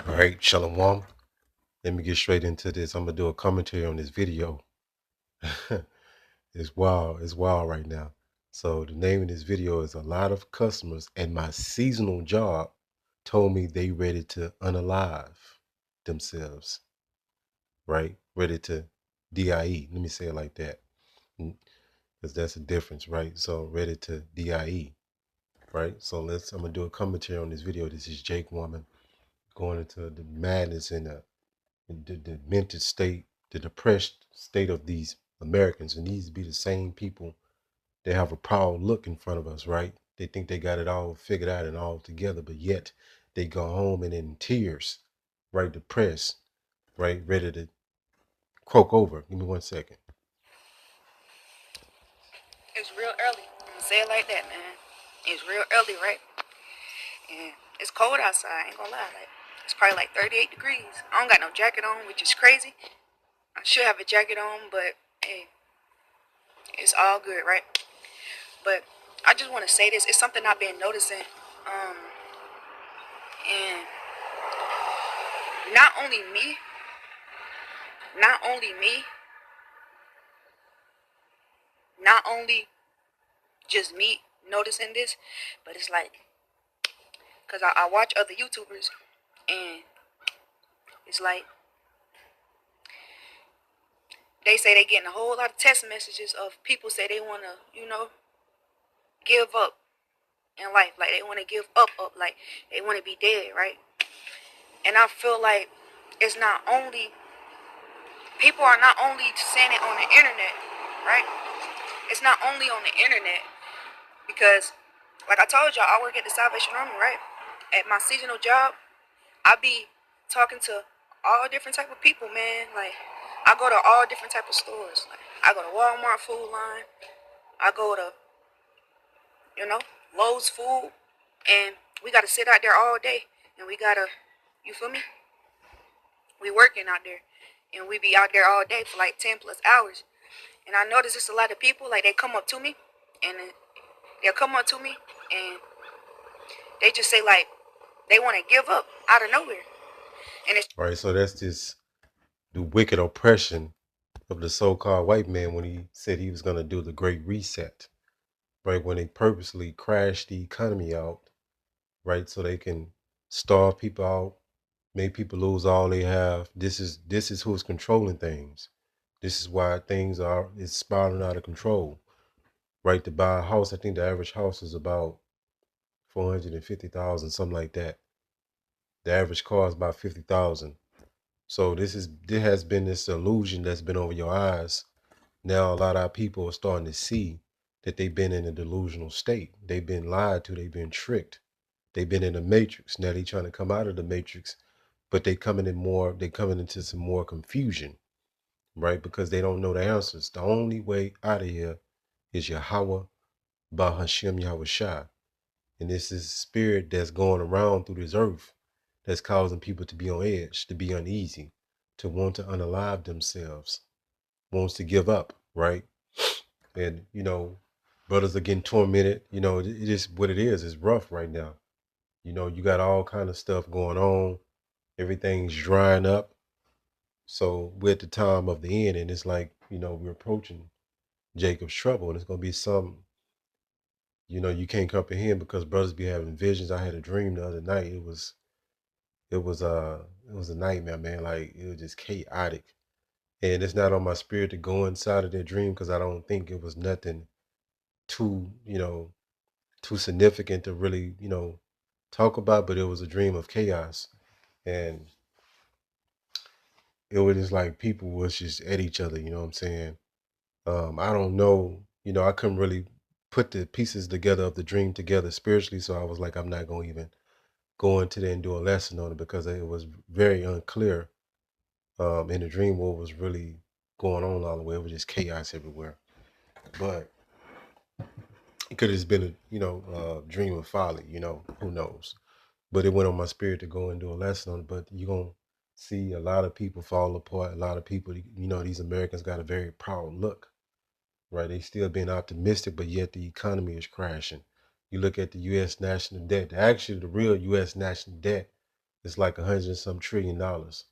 All right, Shalom. Let me get straight into this. I'm gonna do a commentary on this video. It's wild. It's wild right now. So the name of this video is a lot of customers at my seasonal job told me they ready to unalive themselves, right? Ready to DIE. Let me say it like that. Because that's a difference, right? So ready to DIE, right? So I'm gonna do a commentary on this video. This is Jake Woman going into the madness and the mental state, the depressed state of these Americans. It needs to be the same people that have a proud look in front of us, right? They think they got it all figured out and all together, but yet they go home and in tears, right? Depressed, right? Ready to croak over. Give me 1 second. It's real early. I'm gonna say it like that, man. It's real early, right? And it's cold outside. I ain't gonna lie. Like, it's probably like 38 degrees. I don't got no jacket on, which is crazy. I should have a jacket on, but hey, it's all good, right? But I just want to say this. It's something I've been noticing. Um, and not only me, not only me, not only just me noticing this, but it's like, cause I watch other YouTubers, and it's like they say they getting a whole lot of text messages of people say they want to, give up in life. Like they want to give up. Like they want to be dead, right? And I feel like it's not only, people are not only saying it on the internet, right? It's not only on the internet because, like I told y'all, I work at the Salvation Army, right? At my seasonal job, I be talking to all different type of people, man. Like I go to all different type of stores. Like I go to Walmart Food Line. I go to, you know, Lowe's Food, and we gotta sit out there all day, and we gotta, you feel me? We working out there, and we be out there all day for like 10 plus hours. And I notice it's a lot of people like they come up to me, and they'll come up to me, and they just say like they want to give up out of nowhere, and it's All right, so that's the wicked oppression of the so-called white man when he said he was going to do the great reset, right? When they purposely crashed the economy out, right? So they can starve people out, make people lose all they have. This is who's controlling things. This is why things are it's spiraling out of control. Right, to buy a house, I think the average house is about 450,000, something like that. The average car is about 50,000. So there has been this illusion that's been over your eyes. Now a lot of our people are starting to see that they've been in a delusional state. They've been lied to, they've been tricked. They've been in the matrix. Now they're trying to come out of the matrix, but they coming into some more confusion, right? Because they don't know the answers. The only way out of here is Yahweh Bahashem Yahweh Shai. And this is spirit that's going around through this earth that's causing people to be on edge, to be uneasy, to want to unalive themselves, wants to give up, right? And, brothers are getting tormented. It is what it is. It's rough right now. You got all kind of stuff going on. Everything's drying up. So we're at the time of the end, and it's like, we're approaching Jacob's trouble, and it's going to be some, you can't comprehend because brothers be having visions. I had a dream the other night. It was a nightmare, man. Like it was just chaotic. And it's not on my spirit to go inside of that dream because I don't think it was nothing too, too significant to really, talk about, but it was a dream of chaos. And it was just like people was just at each other, you know what I'm saying? I don't know, I couldn't really put the pieces together of the dream together spiritually, so I was like, I'm not gonna even go into there and do a lesson on it because it was very unclear in the dream what was really going on all the way. It was just chaos everywhere. But it could have just been a dream of folly. Who knows? But it went on my spirit to go and do a lesson on it. But you're gonna see a lot of people fall apart. A lot of people, these Americans got a very proud look, right? They still being optimistic, but yet the economy is crashing. You look at the U.S. national debt. Actually, the real U.S. national debt It's like 100 some trillion dollars,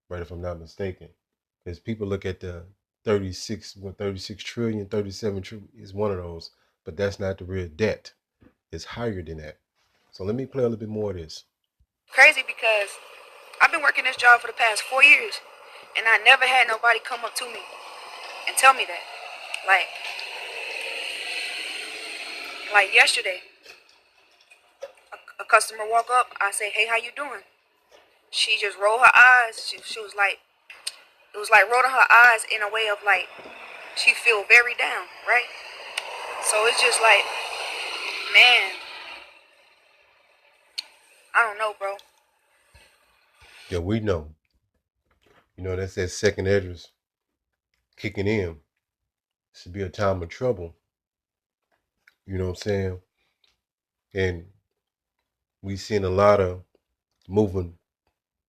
right? If I'm not mistaken. Because people look at the 36 trillion, 37 trillion is one of those, but that's not the real debt. It's higher than that. So let me play a little bit more of this. Crazy because I've been working this job for the past 4 years, and I never had nobody come up to me and tell me that. Like, like yesterday, a customer walk up. I say, "Hey, how you doing?" She just rolled her eyes. She was like, it was like rolling her eyes in a way of like she feel very down, right? So it's just like, man, I don't know, bro. Yeah, we know. You know, that's that second address kicking in. Should be a time of trouble. You know what I'm saying? And we seen a lot of moving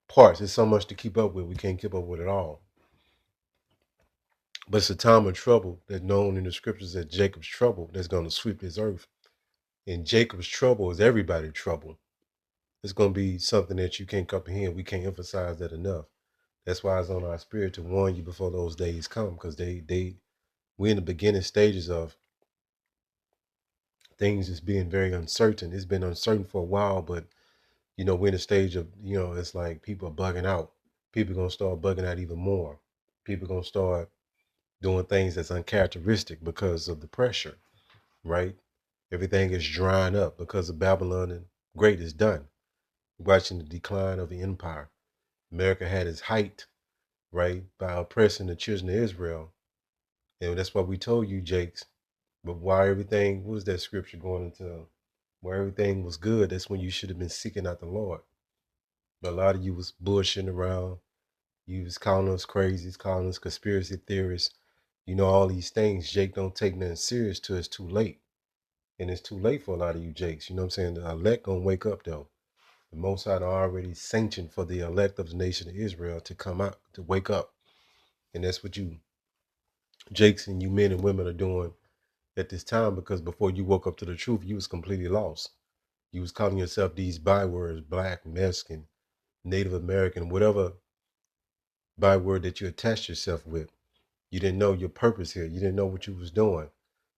parts. There's so much to keep up with. We can't keep up with it all. But it's a time of trouble that's known in the scriptures as Jacob's trouble that's going to sweep this earth. And Jacob's trouble is everybody's trouble. It's going to be something that you can't comprehend. We can't emphasize that enough. That's why it's on our spirit to warn you before those days come, because we're in the beginning stages of things just being very uncertain. It's been uncertain for a while, but we're in a stage of, it's like people are bugging out. People are gonna start bugging out even more. People are gonna start doing things that's uncharacteristic because of the pressure, right? Everything is drying up because of Babylon and Great is done. Watching the decline of the empire. America had its height, right, by oppressing the children of Israel. And that's what we told you, Jakes. But why everything, what was that scripture going into? Where everything was good, that's when you should have been seeking out the Lord. But a lot of you was bullshitting around. You was calling us crazies, calling us conspiracy theorists. All these things. Jake don't take nothing serious till it's too late. And it's too late for a lot of you Jakes. You know what I'm saying? The elect gonna wake up though. The Most High already sanctioned for the elect of the nation of Israel to come out, to wake up. And that's what you Jakes and you men and women are doing at this time, because before you woke up to the truth, you was completely lost. You was calling yourself these bywords, black, Mexican, Native American, whatever byword that you attached yourself with. You didn't know your purpose here. You didn't know what you was doing.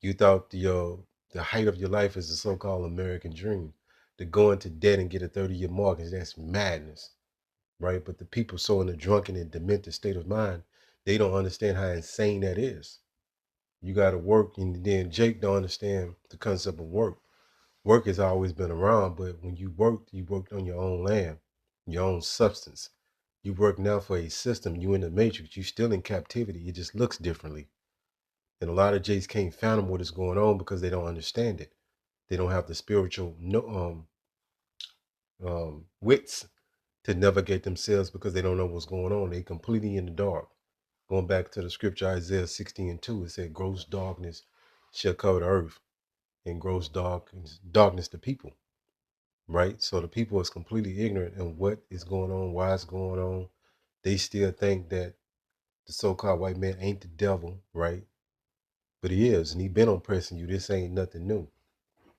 You thought the height of your life is the so-called American dream. To go into debt and get a 30-year mortgage, that's madness, right? But the people so in a drunken and demented state of mind, they don't understand how insane that is. You got to work, and then Jake don't understand the concept of work. Work has always been around, but when you worked on your own land, your own substance. You work now for a system. You in the matrix. You still in captivity. It just looks differently. And a lot of Jays can't fathom what is going on because they don't understand it. They don't have the spiritual wits to navigate themselves because they don't know what's going on. They completely in the dark. Going back to the scripture Isaiah 60:2, it said, "Gross darkness shall cover the earth, and gross darkness the people." Right? So the people is completely ignorant of what is going on, why it's going on. They still think that the so-called white man ain't the devil, right? But he is, and he been oppressing you. This ain't nothing new.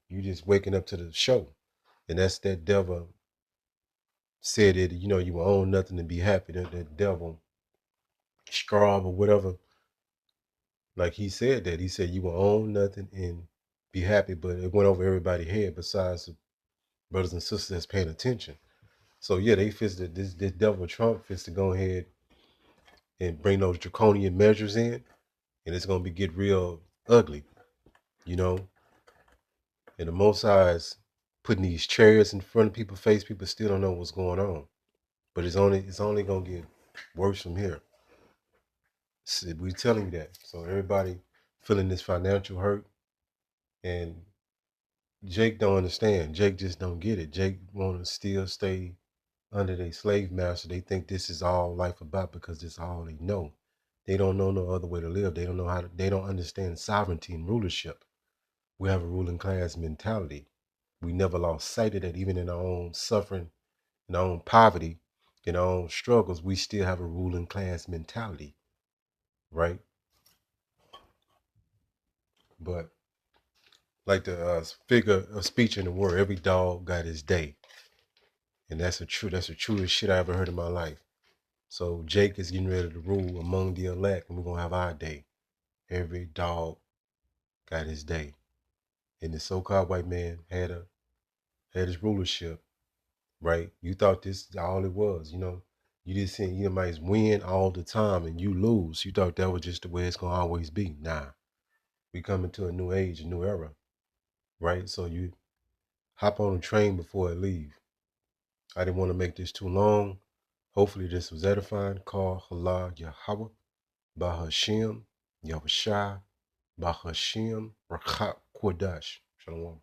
You just waking up to the show. And that's that devil said that, you will own nothing and be happy. That devil, Scrab or whatever, like he said that. He said you will own nothing and be happy, but it went over everybody's head besides the brothers and sisters that's paying attention. So yeah, they fisted this devil Trump fits to go ahead and bring those draconian measures in, and it's gonna be get real ugly, you know. And the Most High is putting these chariots in front of people's face. People still don't know what's going on, but it's only gonna get worse from here. We're telling you that. So everybody feeling this financial hurt, and Jake don't understand. Jake just don't get it. Jake want to still stay under their slave master. They think this is all life about because this is all they know. They don't know no other way to live. They don't know how to. They don't understand sovereignty and rulership. We have a ruling class mentality. We never lost sight of that, even in our own suffering, in our own poverty, in our own struggles. We still have a ruling class mentality, right? But like the figure of speech in the word, every dog got his day. And that's the truest shit I ever heard in my life. So Jake is getting ready to rule among the elect, and we're gonna have our day. Every dog got his day. And the so-called white man had his rulership, right? You thought this all it was, you know. You just seen Edomites win all the time and you lose. You thought that was just the way it's gonna always be. Nah. We coming to a new age, a new era, right? So you hop on the train before it leave. I didn't want to make this too long. Hopefully this was edifying. Call Allah Yahweh, Bahashim, Yahushua, Bahashim, Rakhat Kodash. Shalom.